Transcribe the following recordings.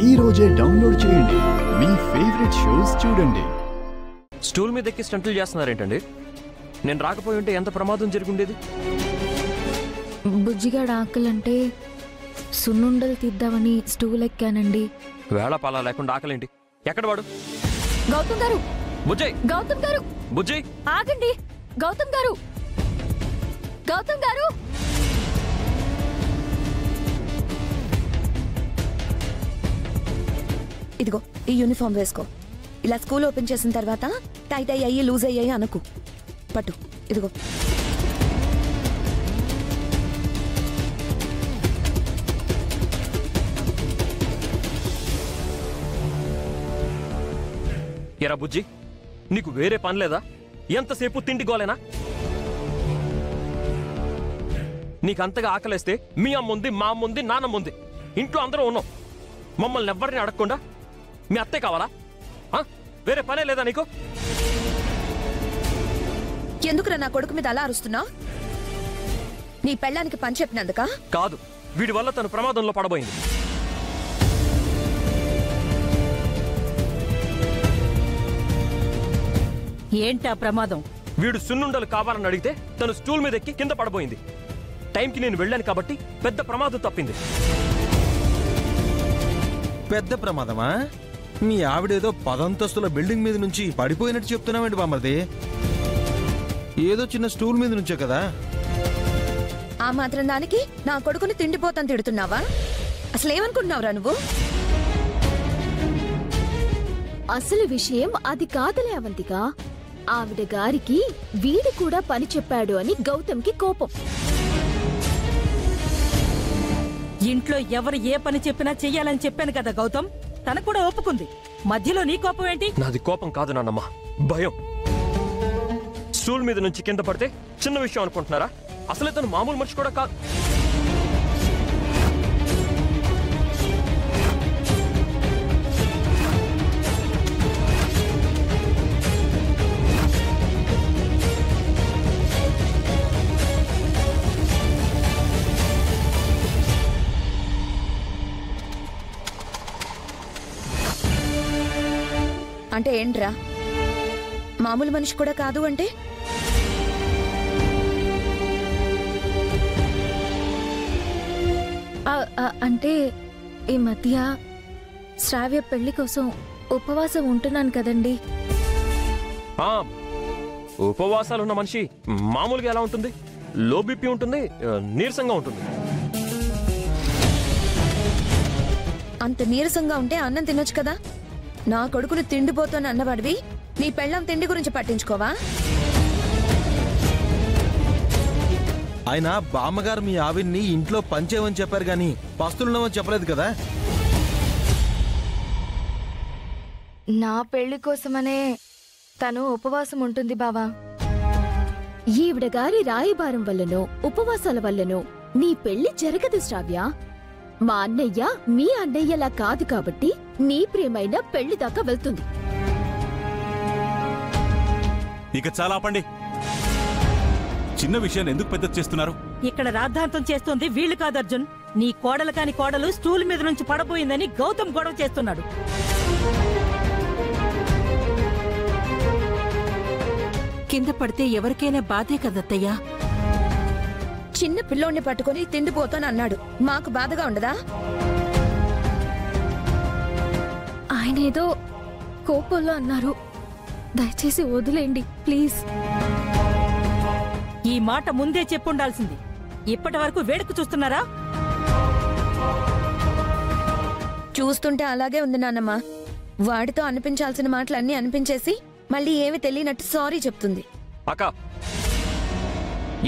ఈ రోజే డౌన్లోడ్ చేయండి, మీ ఫేవరెట్ షోస్ చూడండి. స్టూల్ మీద ఎక్కి స్టంట్లు చేస్తున్నారేంటండి? నేను రాకపోయి ఉంటే ఎంత ప్రమాదం జరుగుండేది? బుజ్జిగాడు ఆకలంటే సున్నుండలు తీద్దామని స్టూల్ ఎక్కానండి. వేళ పాలా లేకుండా ఆకలేంటి? ఎక్కడ వాడు? గౌతమ్ గారు! బుజ్జయ్! గౌతమ్ గారు! బుజ్జయ్ ఆగండి! గౌతమ్ గారు! గౌతమ్ గారు! ఇదిగో ఈ యూనిఫామ్ వేసుకో. ఇలా స్కూల్ ఓపెన్ చేసిన తర్వాత టైట్ అయ్యాయి లూజ్ అయ్యాయి అనుకు. పట్టు ఇదిగో. ఎరా బుజ్జి, నీకు వేరే పని లేదా? ఎంతసేపు తిండి గోలేనా? నీకంతగా ఆకలేస్తే మీ అమ్ముంది, మా అమ్ముంది, నాన్నమ్ముంది, ఇంట్లో అందరూ ఉన్నాం. మమ్మల్ని ఎవ్వరిని అడగకుండా మీ అత్తే కావాలా? వేరే పనే లేదా నీకు? ఎందుకురా నా కొడుకు మీద అలా అరుస్తున్నావు? నీ పెళ్ళానికి పని చెప్పినందుక? కాదు, వీడి వల్ల తను ప్రమాదంలో పడబోయింది. ఏంటా ప్రమాదం? వీడు సున్నుండలు కావాలని అడిగితే తను స్టూల్ మీద ఎక్కి కింద పడబోయింది. టైంకి నేను వెళ్ళాను కాబట్టి పెద్ద ప్రమాదం తప్పింది. పెద్ద ప్రమాదమా? మీ ఆవిడేదో 10 అంతస్తుల బిల్డింగ్ మీద నుంచి పడిపోయినట్టు చెప్తున్నావేంటి బామ్మర్ది? ఏదో చిన్న స్టూల్ మీద నుంచే కదా. ఆ మాత్రం దానికి నా కొడుకుని తిండిపోతాను తిడుతున్నావా? అసలేమనుకుంటున్నావురా నువ్వు? అసలు విషయం అది కాదులే అవంతిక. ఆవిడ గారికి వీడు కూడా పని చెప్పాడు అని గౌతమ్కి కోపం. ఇంట్లో ఎవరు ఏ పని చెప్పినా చెయ్యాలని చెప్పాను కదా గౌతమ్. తన కూడా ఒప్పుకుంది. మధ్యలో నీ కోపం ఏంటి? నాది కోపం కాదు నాన్నమ్మ, భయం. స్టూల్ మీద నుంచి కింద పడితే చిన్న విషయం అనుకుంటున్నారా? అసలే తను మామూలు మనిషి కూడా కాదు. అంటే ఏంట్రా? మామూలు మనిషి కూడా కాదు అంటే? అంటే ఈ మధ్య శ్రావ్య పెళ్లి కోసం ఉపవాసం ఉంటున్నాను కదండి. ఉపవాసాలున్న మనిషి మామూలుగా ఎలా ఉంటుంది? లో బీపీ ఉంటుంది, నీరసంగా ఉంటుంది. అంత నీరసంగా ఉంటే అన్నం తినొచ్చు కదా. నా కొడుకుని తిండిపోతాను అన్నవాడివి నీ పెళ్ళాం తిండి గురించి పట్టించుకోవా? ఆయన బామ్మగారు మీ ఆవిడ్ని ఇంట్లో పనిచేయమని చెప్పారు గాని పస్తులున్నామని చెప్పలేదు కదా. నా పెళ్లి కోసమనే తను ఉపవాసం ఉంటుంది బావా. ఈవిడ గారి రాయబారం వల్లనో ఉపవాసాల వల్లనో నీ పెళ్లి జరగదు శ్రావ్య. మా అన్నయ్య మీ అన్నయ్యలా కాదు కాబట్టి నీ ప్రేమైన పెళ్లి దాకా వెళ్తుంది. ఇక చాలా ఆపండి. చిన్న విషయాన్ని ఎందుకు పెద్ద చేస్తున్నారు? ఇక్కడ రాద్ధాంతం చేస్తోంది వీళ్ళు కాదు అర్జున్. నీ కోడలు కాని కోడలు స్టూల్ మీద నుంచి పడబోయిందని గౌతమ్ గొడవ చేస్తున్నాడు. కింద పడితే ఎవరికైనా బాధే కదత్తయ్యా. చిన్న పిల్లోడిని పట్టుకుని తిండిపోతాను అన్నాడు, మాకు బాధగా ఉండదా? ఆయన ఏదో కోపంలో అన్నారు, దయచేసి వదిలేండి ప్లీజ్. ఈ మాట ముందే చెప్పుండాల్సింది. ఇప్పటి వరకు వేడుక చూస్తున్నారా? చూస్తుంటే అలాగే ఉంది నాన్నమ్మ. వాడితో అనిపించాల్సిన మాటలన్నీ అనిపించేసి మళ్ళీ ఏమి తెలియనట్టు సారీ చెప్తుంది. అక్క,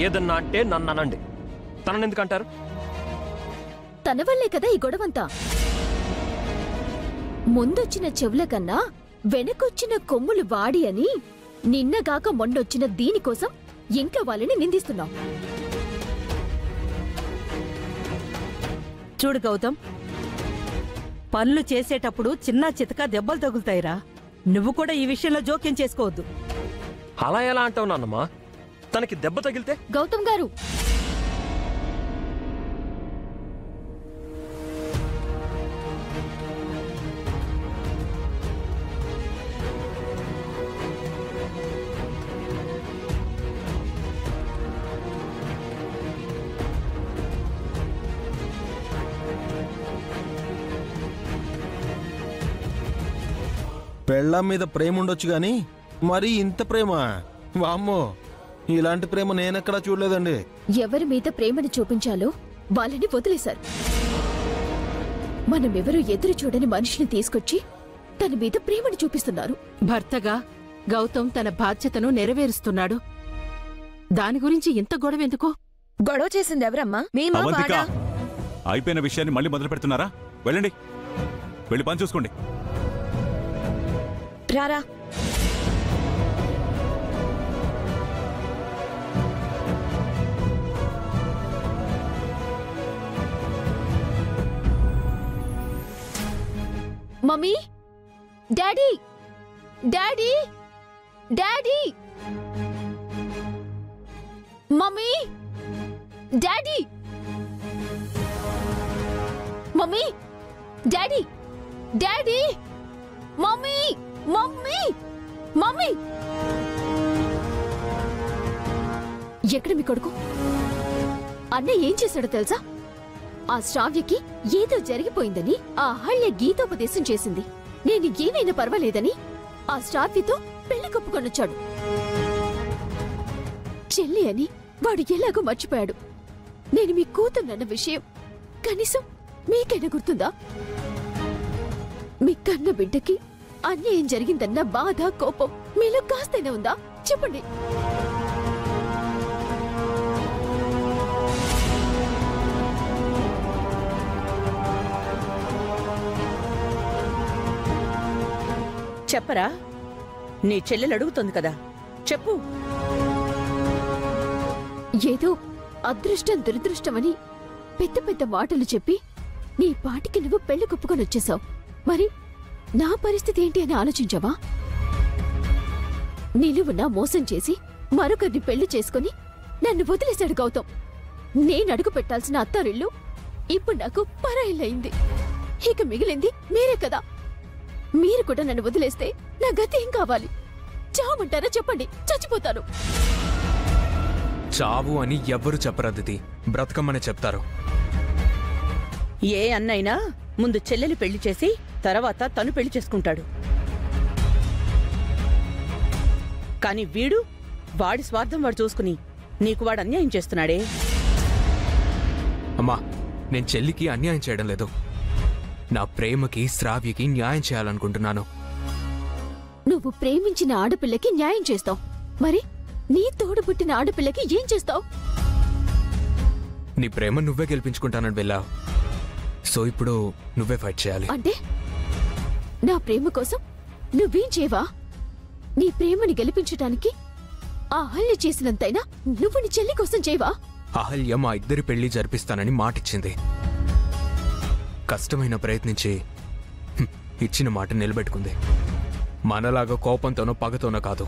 ఏదన్నా అంటే నన్ను అనండి, తనని ఎందుకంటారు? తన వల్లే కదా ఈ గొడవంతా. ముందొచ్చిన చెవుల కన్నా వెనకొచ్చిన కొమ్ములు వాడి అని నిన్నగాక మొన్నొచ్చిన దీనికోసం ఇంట్లో వాళ్ళని నిందిస్తున్నావు. చూడు గౌతమ్, పనులు చేసేటప్పుడు చిన్న చితక దెబ్బలు తగులుతాయిరా. నువ్వు కూడా ఈ విషయంలో జోక్యం చేసుకోవద్దు. అలా ఎలా అంటావు నాన్నమ్మా? తనకి దెబ్బ తగిలితే? గౌతమ్ గారు, పెళ్ళాం మీద ప్రేమ ఉండొచ్చు గాని మరి ఇంత ప్రేమ, వామ్మో, ఇలాంటి ప్రేమ నేనెక్కడా చూడలేదండి. ఎవరి మీద ప్రేమను చూపించాలో వాళ్ళని వదిలేశారు. మనమెవరూ ఎదురు చూడని మనిషిని తీసుకొచ్చి తన మీద ప్రేమను చూపిస్తున్నారు. భర్తగా గౌతమ్ తన బాధ్యతను నెరవేరుస్తున్నాడు. దాని గురించి ఇంత గొడవెందుకో? గొడవ చేసింది ఎవరమ్మా? మేమా అవంతిక, వాడా? అయిపోయిన విషయాన్ని మళ్ళీ మొదలు పెడుతున్నారా? వెళ్ళండి, వెళ్ళి పని చూసుకోండి. రారా. Mummy, daddy, daddy, daddy, mummy, daddy, mummy, daddy, daddy, mummy, mummy, mummy. ఎక్కడ మీ కొడుకు? అన్నయ్య ఏం చేశాడో తెలుసా? ఆ శ్రావ్యకి ఏదో జరిగిపోయిందని ఆ అహల్య గీతోపదేశం చేసింది. నేను ఏమైనా పర్వాలేదని ఆ శ్రావ్యతో పెళ్లి కప్పుకొనొచ్చాడు. చెల్లి అని వాడు ఎలాగో మర్చిపోయాడు. నేను మీ కూతున్నన్న విషయం కనీసం మీకైనా గుర్తుందా? మీ కన్న బిడ్డకి అన్యాయం జరిగిందన్న బాధ, కోపం మీలో కాస్తైనా ఉందా? చెప్పండి. చెప్పరా? నీ చెల్లెలు అడుగుతుంది కదా, చెప్పు. ఏదో అదృష్టం దురదృష్టమని పెద్ద పెద్ద మాటలు చెప్పి నీ పాటికి నువ్వు పెళ్లి కుప్పుకొని వచ్చేసావు. మరి నా పరిస్థితి ఏంటి అని ఆలోచించావా? నిలువునా మోసం చేసి మరొకరిని పెళ్లి చేసుకుని నన్ను వదిలేశాడు గౌతమ్. నేను అడుగు పెట్టాల్సిన అత్తారిల్లు ఇప్పుడు నాకు పరాయిల్లయింది. ఇక మిగిలింది మీరే కదా. మీరు కూడా నన్ను వదిలేస్తే నా గతి ఏం కావాలి? చావమంటారా? చెప్పండి, చచ్చిపోతాను. చావు అని ఎవ్వరు చెప్పరదితి, బ్రతకమ్మని చెప్తారు. ఏ అన్నైనా ముందు చెల్లెలు పెళ్లి చేసి తర్వాత తను పెళ్లి చేసుకుంటాడు. కాని వీడు వాడి స్వార్థం వాడు చూసుకుని నీకు వాడు అన్యాయం చేస్తున్నాడే. అమ్మా, నేను చెల్లికి అన్యాయం చేయడం లేదు. నా ప్రేమకి, శ్రావ్యకి న్యాయం చేయాలనుకుంటున్నాను. నువ్వు ప్రేమించిన ఆడపిల్లకి న్యాయం చేస్తావు, మరి నీ తోడు పుట్టిన ఆడపిల్లకి ఏం చేస్తావు? నీ ప్రేమ నువ్వే గెలిపించుకుంటానని వెళ్ళావు. సో ఇప్పుడు నువ్వే ఫైట్ చేయాలి. అంటే నా ప్రేమ కోసం నువ్వేం చేయవా? నీ ప్రేమని గెలిపించటానికి ఆ అహల్య చేసినంతైనా నువ్వు నీ చెల్లి కోసం చేయవా? అహల్య మా ఇద్దరి పెళ్లి జరిపిస్తానని మాటిచ్చింది. కష్టమైన ప్రయత్నించి ఇచ్చిన మాట నిలబెట్టుకుంది. మనలాగా కోపంతోనో పగతోనో కాదు.